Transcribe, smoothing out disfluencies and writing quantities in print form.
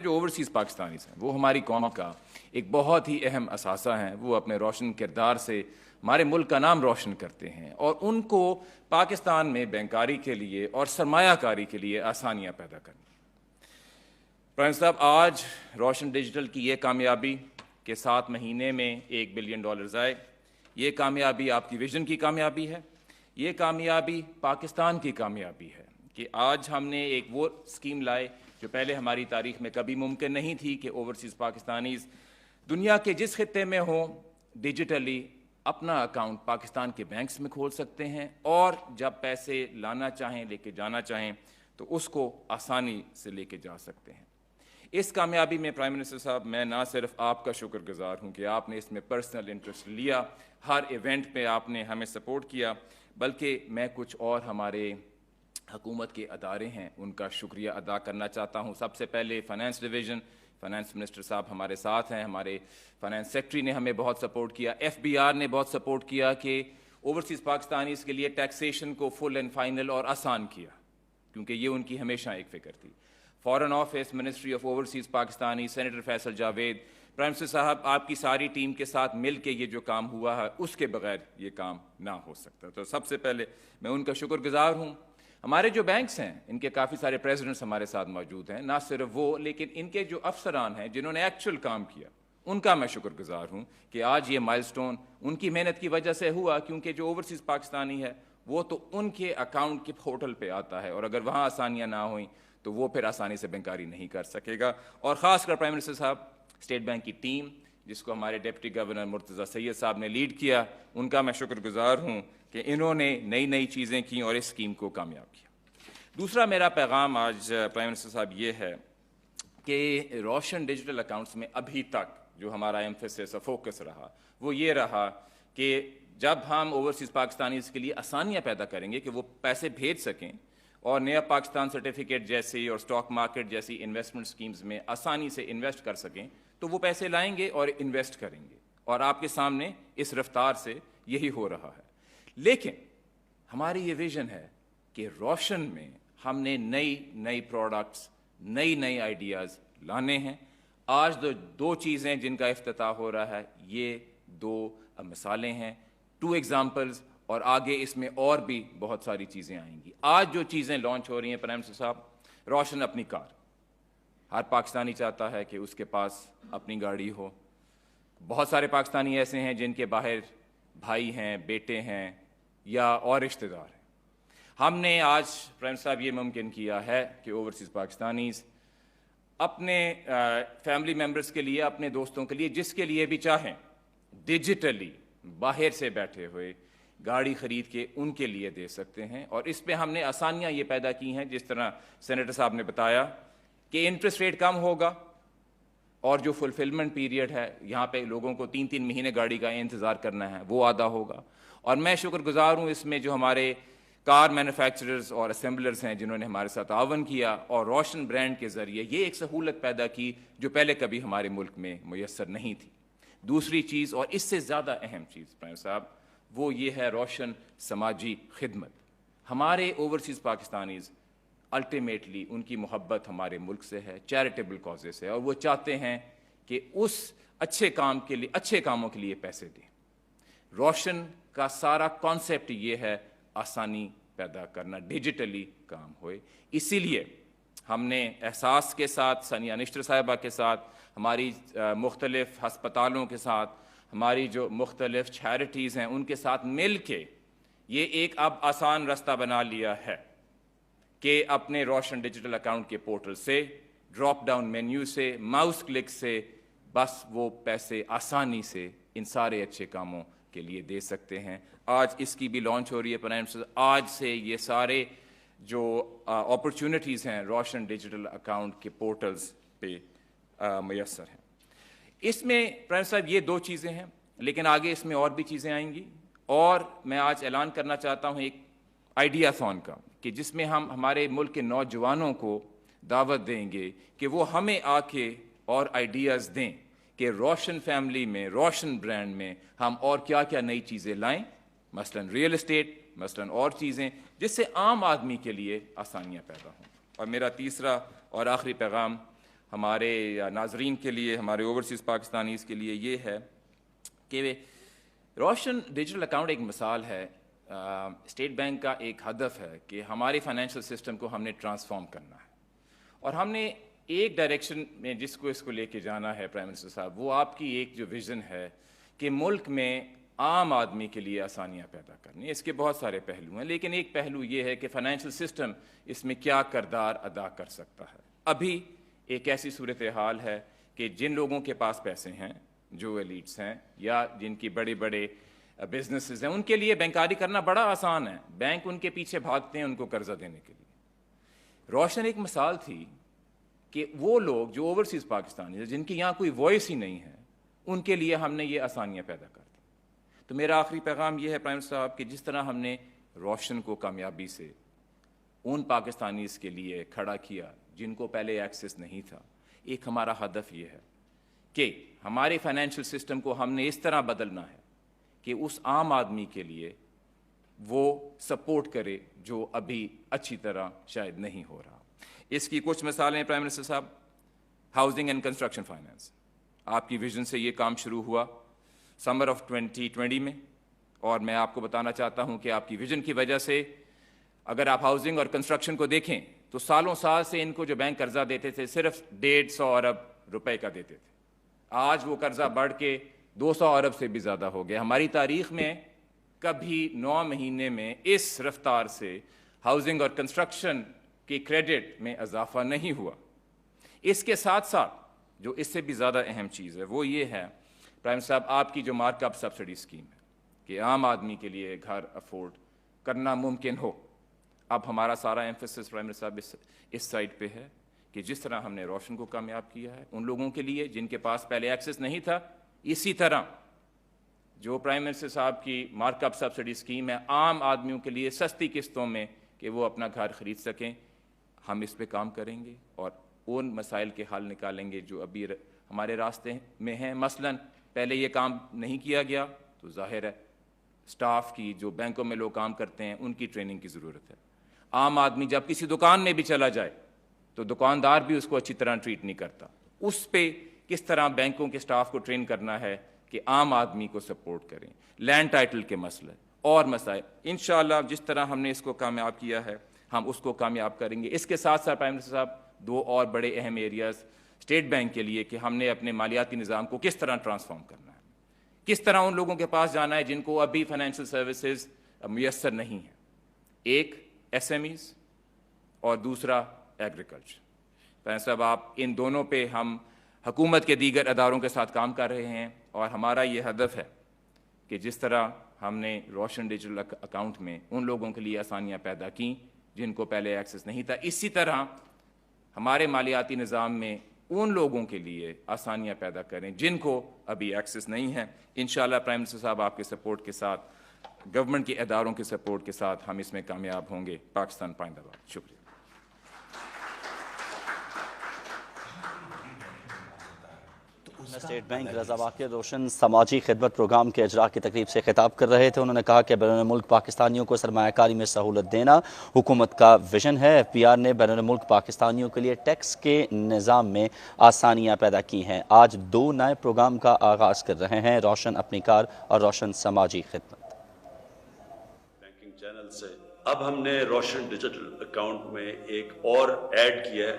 جو overseas Pakistanis ہیں وہ ہماری قوم کا ایک بہت ہی اہم اثاثہ ہیں. وہ اپنے روشن کردار سے ہمارے ملک کا نام روشن کرتے ہیں اور ان کو پاکستان میں بینکاری کے لیے اور سرمایہ کاری کے لیے آسانیاں پیدا کرنی. پرائم صاحب، آج روشن ڈیجیٹل کی یہ کامیابی کہ 7 مہینے میں $1 بلین آئے، یہ کامیابی آپ کی ویژن کی کامیابی ہے. یہ کامیابی پاکستان کی کامیابی ہے کہ آج ہم نے ایک وہ اسکیم لائے جو پہلے ہماری تاریخ میں کبھی ممکن نہیں تھی کہ اوورسیز پاکستانیز دنیا کے جس خطے میں ہوں ڈیجیٹلی اپنا اکاؤنٹ پاکستان کے بینکس میں کھول سکتے ہیں اور جب پیسے لانا چاہیں، لے کے جانا چاہیں تو اس کو آسانی سے لے کے جا سکتے ہیں. اس کامیابی میں پرائم منسٹر صاحب میں نہ صرف آپ کا شکر گزار ہوں کہ آپ نے اس میں پرسنل انٹرسٹ لیا، ہر ایونٹ پہ آپ نے ہمیں سپورٹ کیا، بلکہ میں کچھ اور ہمارے حکومت کے ادارے ہیں ان کا شکریہ ادا کرنا چاہتا ہوں. سب سے پہلے فائنانس ڈویژن، فائنانس منسٹر صاحب ہمارے ساتھ ہیں، ہمارے فائنانس سیکٹری نے ہمیں بہت سپورٹ کیا، FBR نے بہت سپورٹ کیا کہ اوورسیز پاکستانیز کے لیے ٹیکسیشن کو فل اینڈ فائنل اور آسان کیا، کیونکہ یہ ان کی ہمیشہ ایک فکر تھی. Foreign office, ministry of overseas Pakistani, senator Faisal Javed, prime minister صاحب آپ کی ساری ٹیم کے ساتھ مل کے یہ جو کام ہوا ہے اس کے بغیر یہ کام نہ ہو سکتا. تو سب سے پہلے میں ان کا شکر گزار ہوں. ہمارے جو بینکس ہیں ان کے کافی سارے پریزیڈنٹس ہمارے ساتھ موجود ہیں، نہ صرف وہ لیکن ان کے جو افسران ہیں جنہوں نے ایکچوئل کام کیا ان کا میں شکر گزار ہوں کہ آج یہ مائل سٹون ان کی محنت کی وجہ سے ہوا، کیونکہ جو اوورسیز پاکستانی ہے وہ تو ان کے اکاؤنٹ کے پورٹل پہ آتا ہے اور اگر وہاں آسانیاں نہ ہوئیں تو وہ پھر آسانی سے بینکاری نہیں کر سکے گا. اور خاص کر پرائم منسٹر صاحب، اسٹیٹ بینک کی ٹیم جس کو ہمارے ڈپٹی گورنر مرتضیٰ سید صاحب نے لیڈ کیا، ان کا میں شکر گزار ہوں کہ انہوں نے نئی چیزیں کی اور اس اسکیم کو کامیاب کیا. دوسرا میرا پیغام آج پرائم منسٹر صاحب یہ ہے کہ روشن ڈیجیٹل اکاؤنٹس میں ابھی تک جو ہمارا ایمفیسس اور فوکس رہا وہ یہ رہا کہ جب ہم اوورسیز پاکستانیز کے لیے آسانیاں پیدا کریں گے کہ وہ پیسے بھیج سکیں اور نیا پاکستان سرٹیفکیٹ جیسی اور اسٹاک مارکیٹ جیسی انویسٹمنٹ سکیمز میں آسانی سے انویسٹ کر سکیں تو وہ پیسے لائیں گے اور انویسٹ کریں گے، اور آپ کے سامنے اس رفتار سے یہی ہو رہا ہے. لیکن ہماری یہ ویژن ہے کہ روشن میں ہم نے نئی پروڈکٹس، نئی آئیڈیاز لانے ہیں. آج دو چیزیں جن کا افتتاح ہو رہا ہے، یہ 2 مثالیں ہیں، 2 ایگزامپلز، اور آگے اس میں اور بھی بہت ساری چیزیں آئیں گی. آج جو چیزیں لانچ ہو رہی ہیں پرائم منسٹر صاحب، روشن اپنی کار. ہر پاکستانی چاہتا ہے کہ اس کے پاس اپنی گاڑی ہو. بہت سارے پاکستانی ایسے ہیں جن کے باہر بھائی ہیں، بیٹے ہیں یا اور رشتہ دار ہیں. ہم نے آج پرائم صاحب یہ ممکن کیا ہے کہ اوورسیز پاکستانیز اپنے فیملی ممبرز کے لیے، اپنے دوستوں کے لیے، جس کے لیے بھی چاہیں، ڈیجیٹلی باہر سے بیٹھے ہوئے گاڑی خرید کے ان کے لیے دے سکتے ہیں. اور اس پہ ہم نے آسانیاں یہ پیدا کی ہیں، جس طرح سینیٹر صاحب نے بتایا کہ انٹرسٹ ریٹ کم ہوگا اور جو فلفلمنٹ پیریڈ ہے یہاں پہ لوگوں کو 3 مہینے گاڑی کا انتظار کرنا ہے وہ آدھا ہوگا. اور میں شکر گزار ہوں اس میں جو ہمارے کار مینوفیکچررز اور اسمبلرز ہیں جنہوں نے ہمارے ساتھ تعاون کیا اور روشن برانڈ کے ذریعے یہ ایک سہولت پیدا کی جو پہلے کبھی ہمارے ملک میں میسر نہیں تھی. دوسری چیز اور اس سے زیادہ اہم چیز پرائم صاحب وہ یہ ہے روشن سماجی خدمت. ہمارے اوورسیز پاکستانیز الٹیمیٹلی ان کی محبت ہمارے ملک سے ہے، چیریٹیبل کازز سے، اور وہ چاہتے ہیں کہ اس اچھے کاموں کے لیے پیسے دیں. روشن کا سارا کانسیپٹ یہ ہے آسانی پیدا کرنا، ڈیجیٹلی کام ہوئے. اسی لیے ہم نے احساس کے ساتھ، ثانیہ نشتر صاحبہ کے ساتھ، ہماری مختلف ہسپتالوں کے ساتھ، ہماری جو مختلف چیریٹیز ہیں ان کے ساتھ مل کے یہ ایک اب آسان راستہ بنا لیا ہے کہ اپنے روشن ڈیجیٹل اکاؤنٹ کے پورٹل سے، ڈراپ ڈاؤن مینیو سے، ماؤس کلک سے بس وہ پیسے آسانی سے ان سارے اچھے کاموں کے لیے دے سکتے ہیں. آج اس کی بھی لانچ ہو رہی ہے پرائم منسٹر. آج سے یہ سارے جو اپرچونٹیز ہیں روشن ڈیجیٹل اکاؤنٹ کے پورٹلز پہ میسر ہیں. اس میں پرائم صاحب یہ 2 چیزیں ہیں، لیکن آگے اس میں اور بھی چیزیں آئیں گی. اور میں آج اعلان کرنا چاہتا ہوں ایک آئیڈیا تھون کا کہ جس میں ہم ہمارے ملک کے نوجوانوں کو دعوت دیں گے کہ وہ ہمیں آ کے اور آئیڈیاز دیں کہ روشن فیملی میں، روشن برانڈ میں ہم اور کیا نئی چیزیں لائیں، مثلا ریئل اسٹیٹ، مثلا اور چیزیں جس سے عام آدمی کے لیے آسانیاں پیدا ہوں. اور میرا تیسرا اور آخری پیغام ہمارے ناظرین کے لیے، ہمارے اوورسیز پاکستانیز کے لیے یہ ہے کہ روشن ڈیجیٹل اکاؤنٹ ایک مثال ہے. اسٹیٹ بینک کا ایک ہدف ہے کہ ہمارے فائنینشیل سسٹم کو ہم نے ٹرانسفارم کرنا ہے، اور ہم نے ایک ڈائریکشن میں جس کو اس کو لے کے جانا ہے پرائم منسٹر صاحب، وہ آپ کی ایک جو ویژن ہے کہ ملک میں عام آدمی کے لیے آسانیاں پیدا کرنی. اس کے بہت سارے پہلو ہیں، لیکن ایک پہلو یہ ہے کہ فائنینشیل سسٹم اس میں کیا کردار ادا کر سکتا ہے. ابھی ایک ایسی صورتحال ہے کہ جن لوگوں کے پاس پیسے ہیں، جو ایلیٹس ہیں یا جن کی بڑے بڑے بزنسز ہیں، ان کے لیے بینکاری کرنا بڑا آسان ہے. بینک ان کے پیچھے بھاگتے ہیں ان کو قرضہ دینے کے لیے. روشن ایک مثال تھی کہ وہ لوگ جو اوورسیز پاکستانی ہیں، جن کی یہاں کوئی وائس ہی نہیں ہے، ان کے لیے ہم نے یہ آسانیاں پیدا کر دی. تو میرا آخری پیغام یہ ہے پرائم منسٹر صاحب کہ جس طرح ہم نے روشن کو کامیابی سے ان پاکستانیز کے لیے کھڑا کیا جن کو پہلے ایکسیس نہیں تھا، ایک ہمارا ہدف یہ ہے کہ ہمارے فائنینشیل سسٹم کو ہم نے اس طرح بدلنا ہے کہ اس عام آدمی کے لیے وہ سپورٹ کرے جو ابھی اچھی طرح شاید نہیں ہو رہا. اس کی کچھ مثالیں پرائم منسٹر صاحب. ہاؤسنگ اینڈ کنسٹرکشن فائنینس، آپ کی ویژن سے یہ کام شروع ہوا سمر آف 2020 میں، اور میں آپ کو بتانا چاہتا ہوں کہ آپ کی ویژن کی وجہ سے اگر آپ ہاؤسنگ اور کنسٹرکشن کو دیکھیں تو سالوں سال سے ان کو جو بینک قرضہ دیتے تھے صرف 150 ارب روپے کا دیتے تھے. آج وہ قرضہ بڑھ کے 200 ارب سے بھی زیادہ ہو گیا. ہماری تاریخ میں کبھی 9 مہینے میں اس رفتار سے ہاؤسنگ اور کنسٹرکشن کی کریڈٹ میں اضافہ نہیں ہوا. اس کے ساتھ ساتھ جو اس سے بھی زیادہ اہم چیز ہے وہ یہ ہے پرائم صاحب، آپ کی جو مارک اپ سبسڈی اسکیم ہے کہ عام آدمی کے لیے گھر افورڈ کرنا ممکن ہو. اب ہمارا سارا ایمفیسس پرائم منسٹر صاحب اس سائڈ پہ ہے کہ جس طرح ہم نے روشن کو کامیاب کیا ہے ان لوگوں کے لیے جن کے پاس پہلے ایکسیس نہیں تھا، اسی طرح جو پرائم منسٹر صاحب کی مارک اپ سبسڈی اسکیم ہے عام آدمیوں کے لیے سستی قسطوں میں کہ وہ اپنا گھر خرید سکیں، ہم اس پہ کام کریں گے اور ان مسائل کے حل نکالیں گے جو ابھی ہمارے راستے میں ہیں. مثلا پہلے یہ کام نہیں کیا گیا تو ظاہر ہے سٹاف کی، جو بینکوں میں لوگ کام کرتے ہیں ان کی ٹریننگ کی ضرورت ہے. عام آدمی جب کسی دکان میں بھی چلا جائے تو دکاندار بھی اس کو اچھی طرح ٹریٹ نہیں کرتا. اس پہ کس طرح بینکوں کے سٹاف کو ٹرین کرنا ہے کہ عام آدمی کو سپورٹ کریں. لینڈ ٹائٹل کے مسئلے اور مسائل انشاءاللہ جس طرح ہم نے اس کو کامیاب کیا ہے ہم اس کو کامیاب کریں گے. اس کے ساتھ ساتھ پرائم منسٹر صاحب 2 اور بڑے اہم ایریاز اسٹیٹ بینک کے لیے کہ ہم نے اپنے مالیاتی نظام کو کس طرح ٹرانسفارم کرنا ہے، کس طرح ان لوگوں کے پاس جانا ہے جن کو ابھی فائنینشیل سروسز میسر نہیں ہیں. ایک ایس ایم ایز اور دوسرا ایگریکلچر. پرائم صاحب آپ ان دونوں پہ ہم حکومت کے دیگر اداروں کے ساتھ کام کر رہے ہیں، اور ہمارا یہ ہدف ہے کہ جس طرح ہم نے روشن ڈیجیٹل اکاؤنٹ میں ان لوگوں کے لیے آسانیاں پیدا کیں جن کو پہلے ایکسیس نہیں تھا، اسی طرح ہمارے مالیاتی نظام میں ان لوگوں کے لیے آسانیاں پیدا کریں جن کو ابھی ایکسیس نہیں ہے. انشاءاللہ پرائم منسٹر صاحب آپ کے سپورٹ کے ساتھ، گورنمنٹ کے اداروں کے سپورٹ کے ساتھ ہم اس میں کامیاب ہوں گے. پاکستان پائندہ باد. شکریہ. اسٹیٹ بینک رضا واقع روشن سماجی خدمت پروگرام کے اجرا کی تقریب سے خطاب کر رہے تھے. انہوں نے کہا کہ بیرون ملک پاکستانیوں کو سرمایہ کاری میں سہولت دینا حکومت کا ویژن ہے. ایف پی آر نے بیرون ملک پاکستانیوں کے لیے ٹیکس کے نظام میں آسانیاں پیدا کی ہیں. آج 2 نئے پروگرام کا آغاز کر رہے ہیں، روشن اپنی کار اور روشن سماجی خدمت. بینکنگ چینل سے اب ہم نے روشن ڈیجیٹل اکاؤنٹ میں ایک اور ایڈ کیا ہے